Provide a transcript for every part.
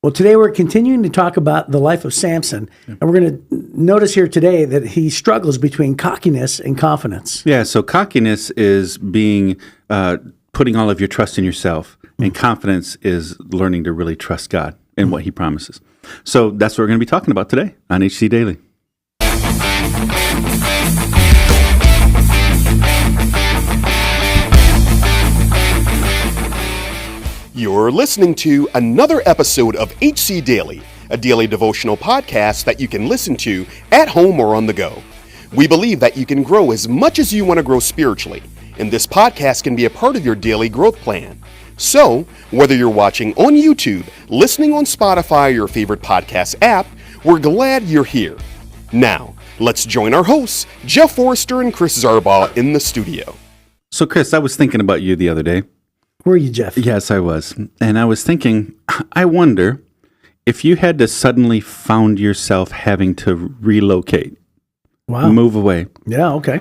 Well, today we're continuing to talk about the life of Samson, and we're going to notice here today that he struggles between cockiness and confidence. Yeah, so cockiness is putting all of your trust in yourself, and confidence is learning to really trust God and what He promises. So that's what we're going to be talking about today on HC Daily. You're listening to another episode of HC Daily, a daily devotional podcast that you can listen to at home or on the go. We believe that you can grow as much as you want to grow spiritually, and this podcast can be a part of your daily growth plan. So, whether you're watching on YouTube, listening on Spotify or your favorite podcast app, we're glad you're here. Now, let's join our hosts, Jeff Forester and Chris Zarbaugh, in the studio. So, Chris, I was thinking about you the other day. Were you, Jeff? Yes, I was. And I was thinking, I wonder if you had to suddenly found yourself having to relocate, move away. Yeah, okay.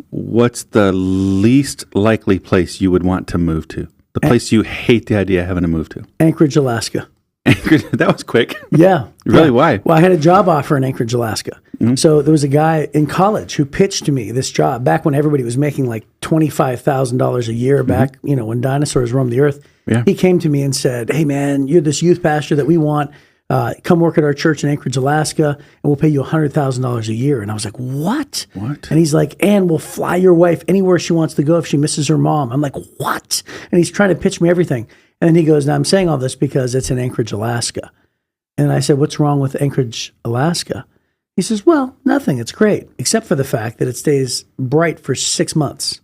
What's the least likely place you would want to move to? The place you hate the idea of having to move to? Anchorage, Alaska. Anchorage, that was quick. Yeah. Really? Yeah. Why? Well, I had a job offer in Anchorage, Alaska. Mm-hmm. So there was a guy in college who pitched to me this job back when everybody was making like $25,000 a year back, when dinosaurs roamed the earth. Yeah. He came to me and said, "Hey, man, you're this youth pastor that we want. Come work at our church in Anchorage, Alaska, and we'll pay you $100,000 a year." And I was like, what? And he's like, "And we'll fly your wife anywhere she wants to go if she misses her mom." I'm like, what? And he's trying to pitch me everything. And then he goes, "Now I'm saying all this because it's in Anchorage, Alaska." And I said, "What's wrong with Anchorage, Alaska?" He says, "Well, nothing. It's great, except for the fact that it stays bright for 6 months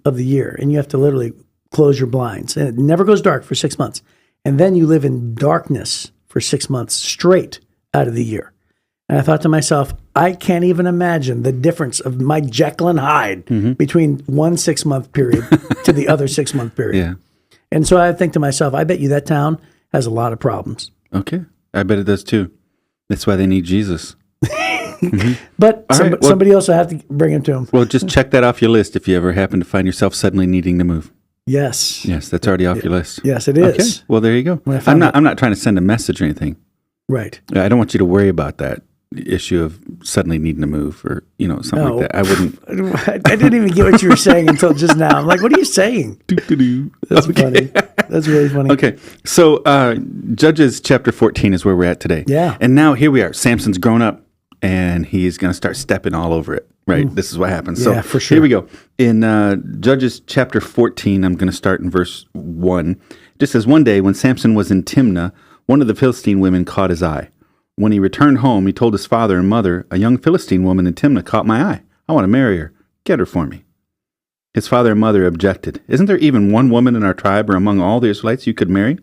of the year. And you have to literally close your blinds. And it never goes dark for 6 months. And then you live in darkness for 6 months straight out of the year." And I thought to myself, I can't even imagine the difference of my Jekyll and Hyde between one 6 month period to the other 6 month period. Yeah. And so I think to myself, I bet you that town has a lot of problems. Okay. I bet it does too. That's why they need Jesus. But somebody else will have to bring him to him. Well, just check that off your list if you ever happen to find yourself suddenly needing to move. Yes. Yes, that's already off your list. Yes, it is. Okay. Well, there you go. I'm not trying to send a message or anything. Right. I don't want you to worry about that issue of suddenly needing to move or, something like that. I wouldn't. I didn't even get what you were saying until just now. I'm like, what are you saying? That's funny. That's really funny. Okay. So Judges chapter 14 is where we're at today. Yeah. And now here we are. Samson's grown up and he's going to start stepping all over it. Right? This is what happens. Yeah, so for sure. Here we go. In Judges chapter 14, I'm going to start in verse 1. It just says, "One day when Samson was in Timnah, one of the Philistine women caught his eye. When he returned home, he told his father and mother, 'A young Philistine woman in Timnah caught my eye. I want to marry her. Get her for me.' His father and mother objected. 'Isn't there even one woman in our tribe or among all the Israelites you could marry?'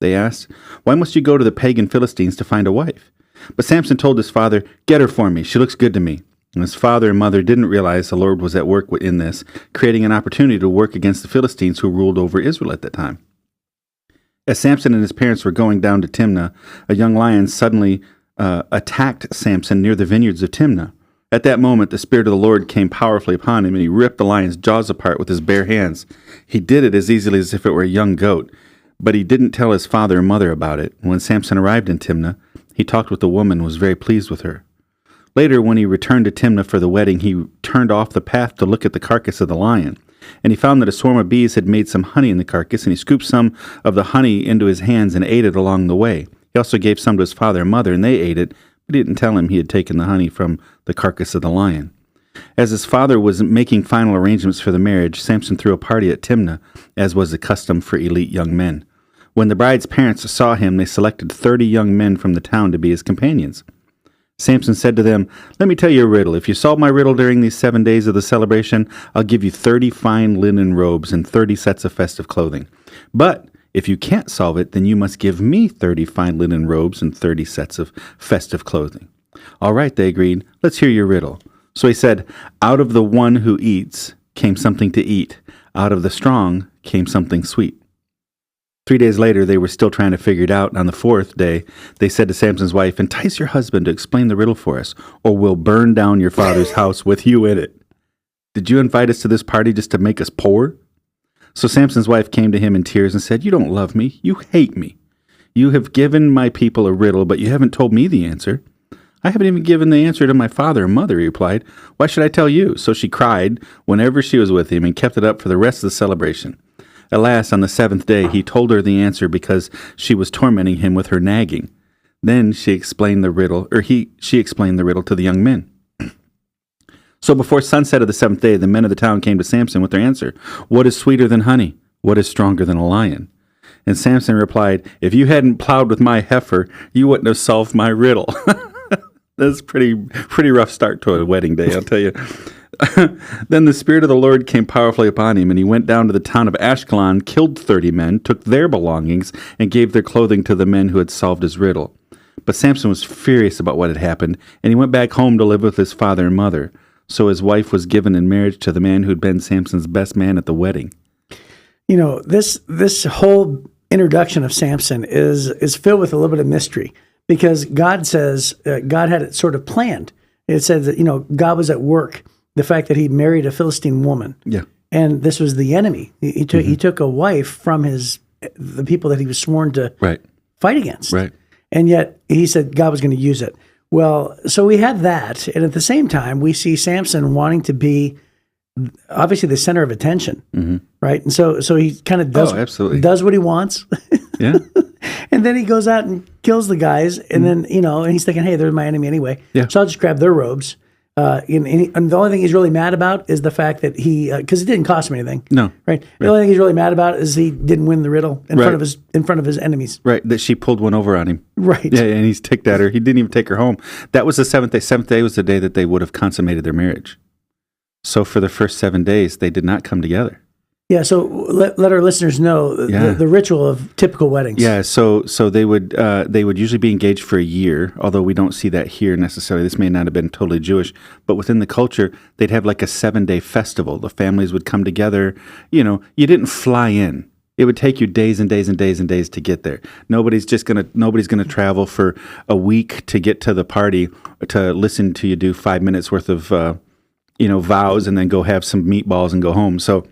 They asked. 'Why must you go to the pagan Philistines to find a wife?' But Samson told his father, 'Get her for me. She looks good to me.' And his father and mother didn't realize the Lord was at work in this, creating an opportunity to work against the Philistines who ruled over Israel at that time. As Samson and his parents were going down to Timnah, a young lion suddenly attacked Samson near the vineyards of Timnah. At that moment, the Spirit of the Lord came powerfully upon him, and he ripped the lion's jaws apart with his bare hands. He did it as easily as if it were a young goat, but he didn't tell his father and mother about it. When Samson arrived in Timnah, he talked with the woman and was very pleased with her. Later, when he returned to Timnah for the wedding, he turned off the path to look at the carcass of the lion. And he found that a swarm of bees had made some honey in the carcass, and he scooped some of the honey into his hands and ate it along the way. He also gave some to his father and mother, and they ate it, but he didn't tell him he had taken the honey from the carcass of the lion. As his father was making final arrangements for the marriage, Samson threw a party at Timnah, as was the custom for elite young men. When the bride's parents saw him, they selected 30 young men from the town to be his companions. Samson said to them, "Let me tell you a riddle. If you solve my riddle during these 7 days of the celebration, I'll give you 30 fine linen robes and 30 sets of festive clothing. But if you can't solve it, then you must give me 30 fine linen robes and 30 sets of festive clothing." "All right," they agreed. "Let's hear your riddle." So he said, "Out of the one who eats came something to eat. Out of the strong came something sweet." 3 days later, they were still trying to figure it out, and on the fourth day, they said to Samson's wife, "Entice your husband to explain the riddle for us, or we'll burn down your father's house with you in it. Did you invite us to this party just to make us poor?" So Samson's wife came to him in tears and said, "You don't love me. You hate me. You have given my people a riddle, but you haven't told me the answer. I haven't even given the answer to my father and mother, he replied. Why should I tell you? So she cried whenever she was with him and kept it up for the rest of the celebration. At last, on the 7th day, he told her the answer because she was tormenting him with her nagging. Then she explained the riddle, she explained the riddle to the young men. So before sunset of the 7th day, the men of the town came to Samson with their answer. What is sweeter than honey? What is stronger than a lion? And Samson replied, if you hadn't plowed with my heifer, you wouldn't have solved my riddle. That's pretty rough start to a wedding day, I'll tell you. Then the Spirit of the Lord came powerfully upon him, and he went down to the town of Ashkelon, killed 30 men, took their belongings, and gave their clothing to the men who had solved his riddle. But Samson was furious about what had happened, and he went back home to live with his father and mother. So his wife was given in marriage to the man who'd been Samson's best man at the wedding. You know, this whole introduction of Samson is filled with a little bit of mystery, because God says God had it sort of planned. It said that, you know, God was at work. The fact that he married a Philistine woman, and this was the enemy. He took a wife from the people that he was sworn to fight against, and yet he said God was going to use it. Well, so we have that, and at the same time, we see Samson wanting to be obviously the center of attention, right? And so he kind of does what he wants, and then he goes out and kills the guys, and then and he's thinking, hey, they're my enemy anyway, so I'll just grab their robes. And the only thing he's really mad about is the fact that because it didn't cost him anything. No, right. The only thing he's really mad about is he didn't win the riddle in front of his enemies. Right, that she pulled one over on him. Right. Yeah, and he's ticked at her. He didn't even take her home. That was the 7th day. 7th day was the day that they would have consummated their marriage. So for the first 7 days, they did not come together. Yeah, so let our listeners know the ritual of typical weddings. Yeah, so they would usually be engaged for a year, although we don't see that here necessarily. This may not have been totally Jewish, but within the culture, they'd have like a 7-day festival. The families would come together. You didn't fly in. It would take you days and days and days and days to get there. Nobody's gonna travel for a week to get to the party to listen to you do 5 minutes worth of vows and then go have some meatballs and go home. So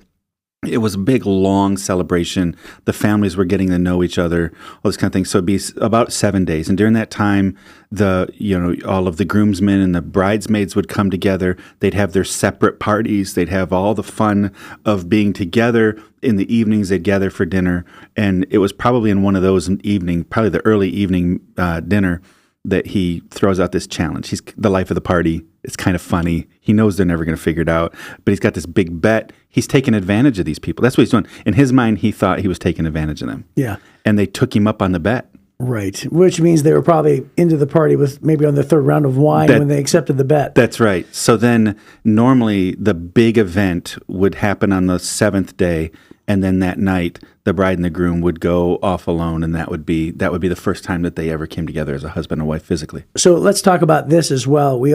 it was a big, long celebration. The families were getting to know each other, all this kind of thing. So it'd be about 7 days. And during that time, all of the groomsmen and the bridesmaids would come together. They'd have their separate parties. They'd have all the fun of being together. In the evenings, they'd gather for dinner. And it was probably in one of those probably the early evening dinner, that he throws out this challenge. He's the life of the party. It's kind of funny. He knows they're never going to figure it out, but he's got this big bet. He's taking advantage of these people. That's what he's doing. In his mind, he thought he was taking advantage of them. Yeah. And they took him up on the bet. Right. Which means they were probably into the party with maybe on the third round of wine when they accepted the bet. That's right. So then normally the big event would happen on the 7th day, and then that night the bride and the groom would go off alone, and that would be the first time that they ever came together as a husband and wife physically. So let's talk about this as well. We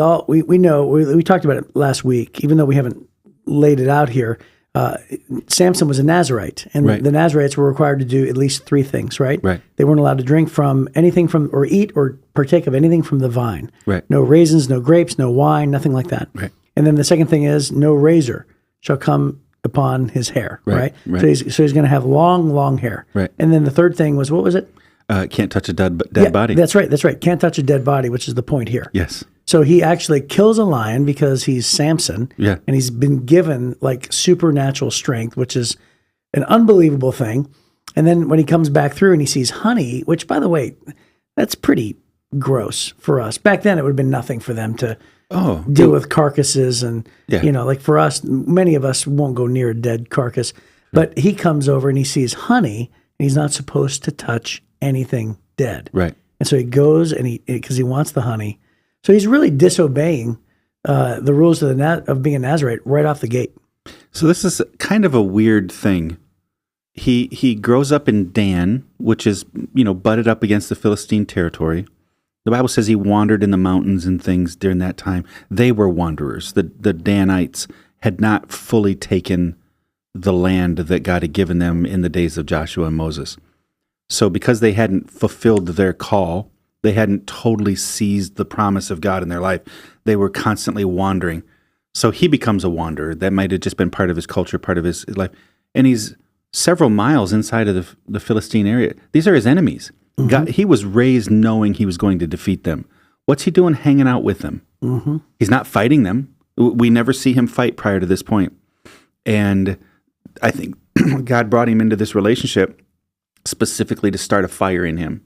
know we talked about it last week, even though we haven't laid it out here. Samson was a Nazirite, and the Nazirites were required to do at least 3 things, right? Right. They weren't allowed to drink from anything or eat or partake of anything from the vine. Right. No raisins, no grapes, no wine, nothing like that. Right. And then the second thing is no razor shall come upon his hair. Right. So he's going to have long hair. Right. And then the third thing was, what was it? Can't touch a dead body. That's right. Can't touch a dead body, which is the point here. Yes. So he actually kills a lion because he's Samson, and he's been given like supernatural strength, which is an unbelievable thing. And then when he comes back through and he sees honey, which, by the way, that's pretty gross for us. Back then, it would have been nothing for them to deal with carcasses. And, like for us, many of us won't go near a dead carcass. But he comes over and he sees honey, and he's not supposed to touch anything dead. Right. And so he goes because he wants the honey. So he's really disobeying the rules of being a Nazirite right off the gate. So this is kind of a weird thing. He grows up in Dan, which is, butted up against the Philistine territory. The Bible says he wandered in the mountains and things during that time. They were wanderers. The Danites had not fully taken the land that God had given them in the days of Joshua and Moses. So because they hadn't fulfilled their call, they hadn't totally seized the promise of God in their life, they were constantly wandering. So he becomes a wanderer. That might have just been part of his culture, part of his life. And he's several miles inside of the Philistine area. These are his enemies. God, he was raised knowing he was going to defeat them. What's he doing hanging out with them? He's not fighting them. We never see him fight prior to this point. And I think God brought him into this relationship specifically to start a fire in him,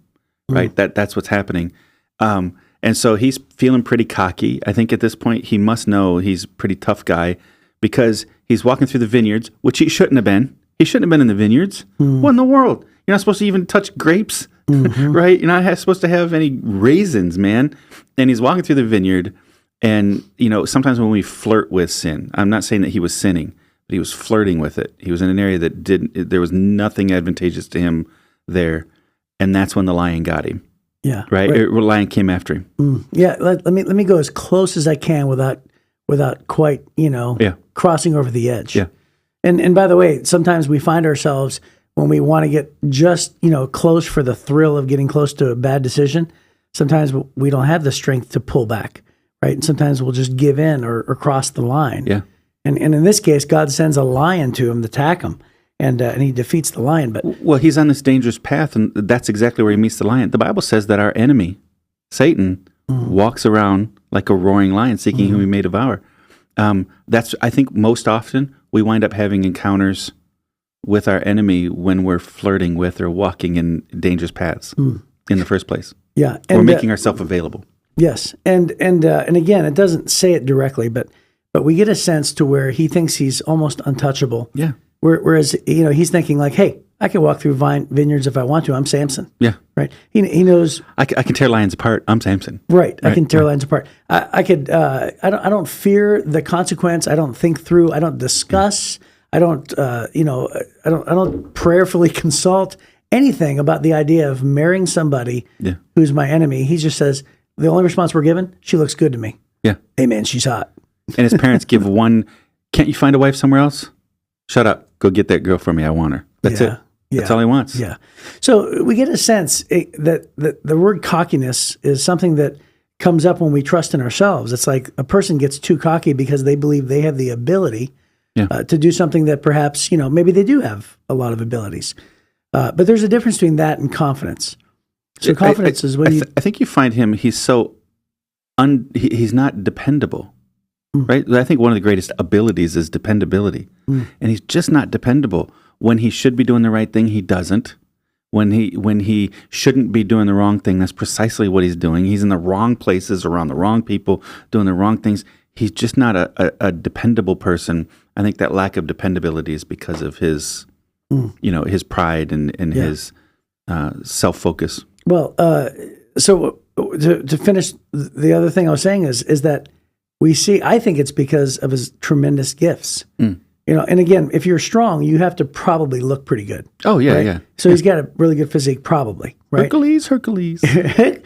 right? That's what's happening. And so he's feeling pretty cocky. I think at this point he must know he's a pretty tough guy because he's walking through the vineyards, which he shouldn't have been. He shouldn't have been in the vineyards. What in the world? You're not supposed to even touch grapes, right? You're not supposed to have any raisins, man. And he's walking through the vineyard. And, sometimes when we flirt with sin, I'm not saying that he was sinning, but he was flirting with it. He was in an area that there was nothing advantageous to him there. And that's when the lion got him. Yeah. Right? The lion came after him. Yeah. Let me go as close as I can without quite, crossing over the edge. Yeah. And by the way, sometimes we find ourselves when we want to get just, close for the thrill of getting close to a bad decision, sometimes we don't have the strength to pull back, right? And sometimes we'll just give in or cross the line. Yeah. And in this case, God sends a lion to him to attack him, and he defeats the lion. But well, he's on this dangerous path, and that's exactly where he meets the lion. The Bible says that our enemy, Satan, walks around like a roaring lion, seeking whom he may devour. I think most often we wind up having encounters with our enemy when we're flirting with or walking in dangerous paths in the first place. Yeah, or making ourselves available. Yes, and again, it doesn't say it directly, but we get a sense to where he thinks he's almost untouchable. Yeah. Whereas he's thinking like, hey, I can walk through vineyards if I want to. I'm Samson. Yeah. Right. He knows. I can tear lions apart. I'm Samson. Right. I can tear lions apart. I don't fear the consequence. I don't think through. I don't discuss. I don't. I don't prayerfully consult anything about the idea of marrying somebody who's my enemy. He just says the only response we're given: she looks good to me. Yeah. Hey man, she's hot. And his parents give one. Can't you find a wife somewhere else? Shut up. Go get that girl for me. I want her. That's it. That's all he wants. Yeah. So we get a sense that the word cockiness is something that comes up when we trust in ourselves. It's like a person gets too cocky because they believe they have the ability to do something that perhaps, maybe they do have a lot of abilities. But there's a difference between that and confidence. So confidence is when I think you find him, he's so, he's not dependable. Right? I think one of the greatest abilities is dependability. And he's just not dependable. When he should be doing the right thing, he doesn't. When he shouldn't be doing the wrong thing, that's precisely what he's doing. He's in the wrong places, around the wrong people, doing the wrong things. He's just not a dependable person. I think that lack of dependability is because of his, his pride and his self-focus. Well, so to finish, the other thing I was saying is that I think it's because of his tremendous gifts. And again, if you're strong, you have to probably look pretty good. Oh, yeah, right? yeah. So he's got a really good physique, probably, right? Hercules. Hercules. If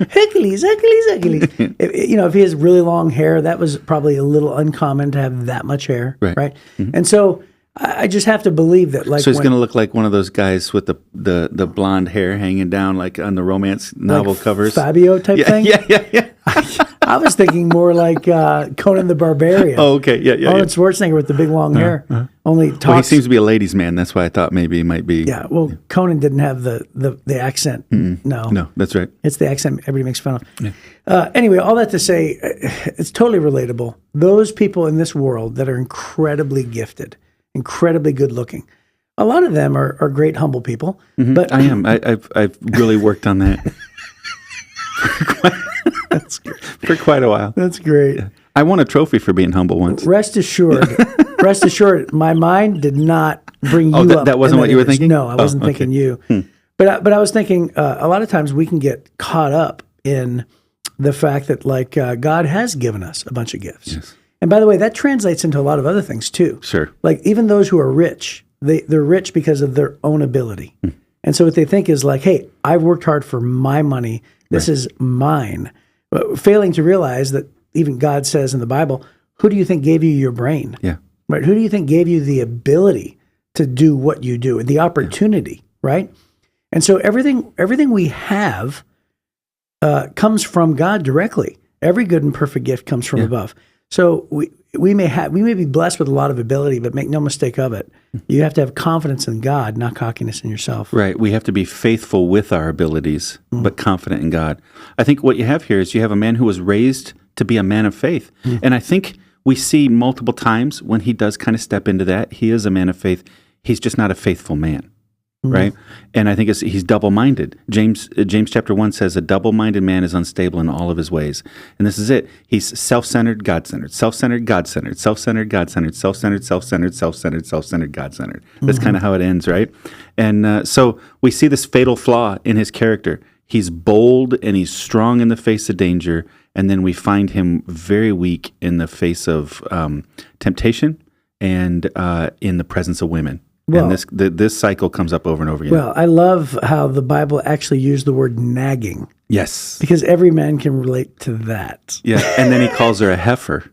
he has really long hair, that was probably a little uncommon to have that much hair, right? And so I just have to believe that, like, so he's going to look like one of those guys with the blonde hair hanging down, like on the romance novel covers, Fabio type thing. Yeah. I was thinking more like Conan the Barbarian. Oh, okay, yeah. Arnold Schwarzenegger with the big long hair. Only talks. Well, he seems to be a ladies' man. That's why I thought maybe he might be. Yeah. Well, Conan didn't have the accent. No, that's right. It's the accent everybody makes fun of. Yeah. Anyway, all that to say, it's totally relatable. Those people in this world that are incredibly gifted, incredibly good looking, a lot of them are great, humble people. But I am. I've really worked on that. For quite a while. That's great. Yeah. I won a trophy for being humble once. Rest assured, my mind did not bring you up. That wasn't what you were thinking? No, I wasn't thinking you. But I was thinking a lot of times we can get caught up in the fact that God has given us a bunch of gifts. Yes. And by the way, that translates into a lot of other things too. Sure. Like even those who are rich, they're rich because of their own ability. And so what they think is like, hey, I've worked hard for my money. This is mine. But failing to realize that even God says in the Bible, who do you think gave you your brain? Yeah. Right. Who do you think gave you the ability to do what you do, the opportunity, right? And so everything we have comes from God directly. Every good and perfect gift comes from above. So we may be blessed with a lot of ability, but make no mistake of it, you have to have confidence in God, not cockiness in yourself. Right. We have to be faithful with our abilities, but confident in God. I think what you have here is you have a man who was raised to be a man of faith. And I think we see multiple times when he does kind of step into that. He is a man of faith. He's just not a faithful man. Right? And I think he's double-minded. James chapter 1 says, a double-minded man is unstable in all of his ways. And this is it. He's self-centered, God-centered, self-centered, God-centered, self-centered, God-centered, self-centered, self-centered, self-centered, self-centered, God-centered. That's kind of how it ends, right? And so we see this fatal flaw in his character. He's bold and he's strong in the face of danger, and then we find him very weak in the face of temptation and in the presence of women. Well, and this cycle comes up over and over again. Well, I love how the Bible actually used the word nagging. Yes. Because every man can relate to that. Yeah, and then he calls her a heifer.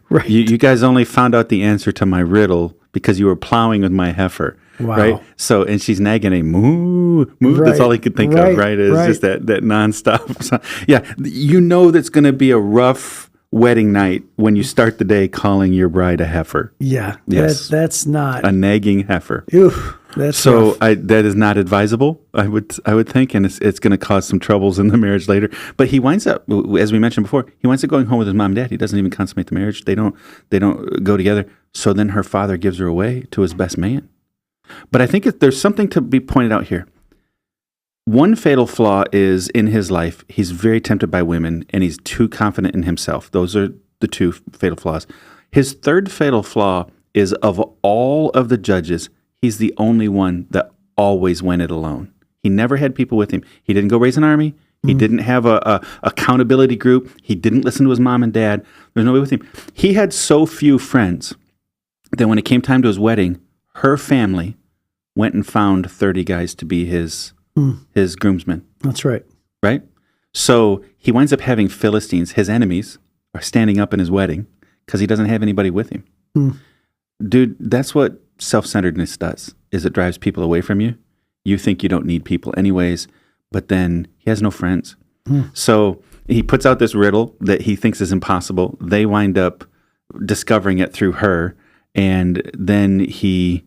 Right. You guys only found out the answer to my riddle because you were plowing with my heifer. Wow. Right? So, and she's nagging a moo, moo. Right. That's all he could think of, right? It's just that nonstop. So, yeah, you know that's going to be a rough wedding night when you start the day calling your bride a heifer. Yeah. Yes. That's not. A nagging heifer. Oof, that's so rough. that is not advisable, I would think, and it's going to cause some troubles in the marriage later. But he winds up, as we mentioned before, he winds up going home with his mom and dad. He doesn't even consummate the marriage. They don't go together. So then her father gives her away to his best man. But I think there's something to be pointed out here. One fatal flaw is in his life, he's very tempted by women and he's too confident in himself. Those are the two fatal flaws. His third fatal flaw is of all of the judges, he's the only one that always went it alone. He never had people with him. He didn't go raise an army. He didn't have a accountability group. He didn't listen to his mom and dad. There's nobody with him. He had so few friends that when it came time to his wedding, her family went and found 30 guys to be his groomsmen. That's right. Right? So he winds up having Philistines, his enemies, are standing up in his wedding because he doesn't have anybody with him. Dude, that's what self-centeredness does, is it drives people away from you. You think you don't need people anyways, but then he has no friends. So he puts out this riddle that he thinks is impossible. They wind up discovering it through her, and then he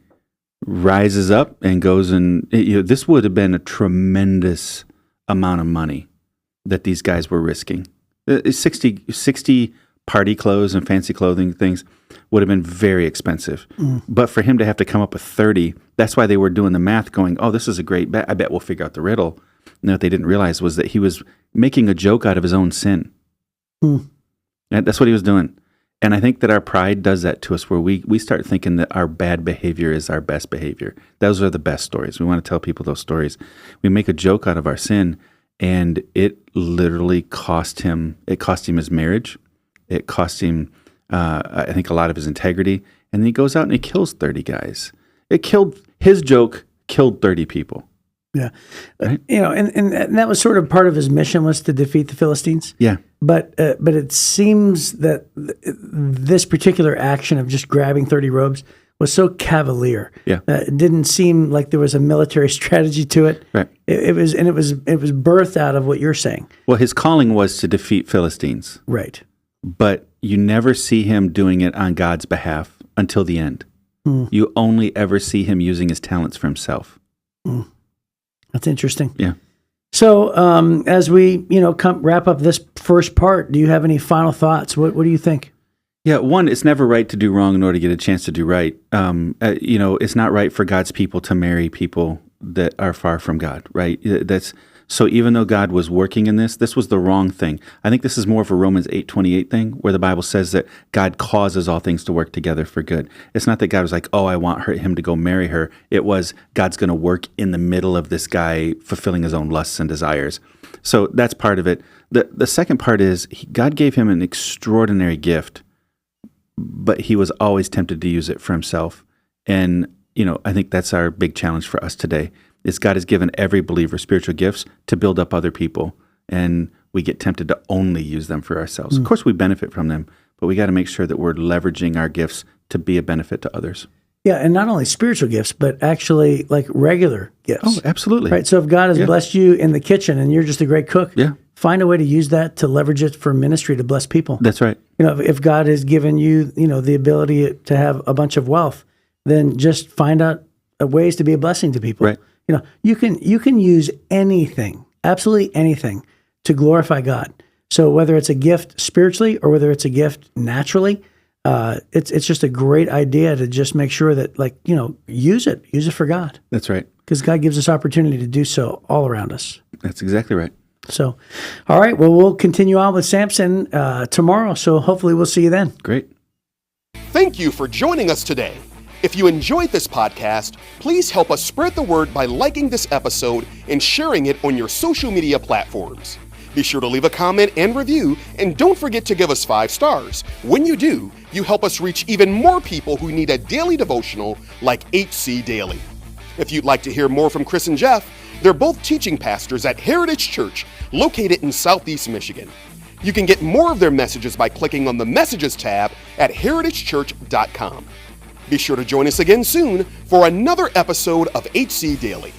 rises up and goes and, this would have been a tremendous amount of money that these guys were risking. 60 party clothes and fancy clothing things would have been very expensive. But for him to have to come up with 30, that's why they were doing the math going, oh, this is a great bet. I bet we'll figure out the riddle. And what they didn't realize was that he was making a joke out of his own sin. And that's what he was doing. And I think that our pride does that to us, where we start thinking that our bad behavior is our best behavior. Those are the best stories. We want to tell people those stories. We make a joke out of our sin, and it literally cost him. It cost him his marriage. It cost him, I think, a lot of his integrity. And then he goes out and he kills 30 guys. His joke killed 30 people. Yeah. Right? And that was sort of part of his mission, was to defeat the Philistines. Yeah. But it seems that this particular action of just grabbing 30 robes was so cavalier. Yeah. It didn't seem like there was a military strategy to it. Right. It was birthed out of what you're saying. Well, his calling was to defeat Philistines. Right. But you never see him doing it on God's behalf until the end. You only ever see him using his talents for himself. That's interesting. Yeah. So as we wrap up this first part, do you have any final thoughts? What do you think? Yeah, one, it's never right to do wrong in order to get a chance to do right. It's not right for God's people to marry people that are far from God, right? So even though God was working in this was the wrong thing. I think this is more of a Romans 8:28 thing, where the Bible says that God causes all things to work together for good. It's not that God was like, oh, I want him to go marry her. It was God's going to work in the middle of this guy fulfilling his own lusts and desires. So that's part of it. The second part is God gave him an extraordinary gift, but he was always tempted to use it for himself. And, I think that's our big challenge for us today, is God has given every believer spiritual gifts to build up other people, and we get tempted to only use them for ourselves. Of course, we benefit from them, but we got to make sure that we're leveraging our gifts to be a benefit to others. Yeah, and not only spiritual gifts, but actually like regular gifts. Oh, absolutely. Right. So if God has blessed you in the kitchen and you're just a great cook, find a way to use that to leverage it for ministry to bless people. That's right. If God has given you, the ability to have a bunch of wealth, then just find out ways to be a blessing to people. Right. You can use anything, absolutely anything, to glorify God. So whether it's a gift spiritually or whether it's a gift naturally, it's just a great idea to just make sure that, use it for God. That's right. Because God gives us opportunity to do so all around us. That's exactly right. So, all right, well, we'll continue on with Samson tomorrow. So hopefully we'll see you then. Great. Thank you for joining us today. If you enjoyed this podcast, please help us spread the word by liking this episode and sharing it on your social media platforms. Be sure to leave a comment and review, and don't forget to give us 5 stars. When you do, you help us reach even more people who need a daily devotional like HC Daily. If you'd like to hear more from Chris and Jeff, they're both teaching pastors at Heritage Church, located in Southeast Michigan. You can get more of their messages by clicking on the Messages tab at heritagechurch.com. Be sure to join us again soon for another episode of HC Daily.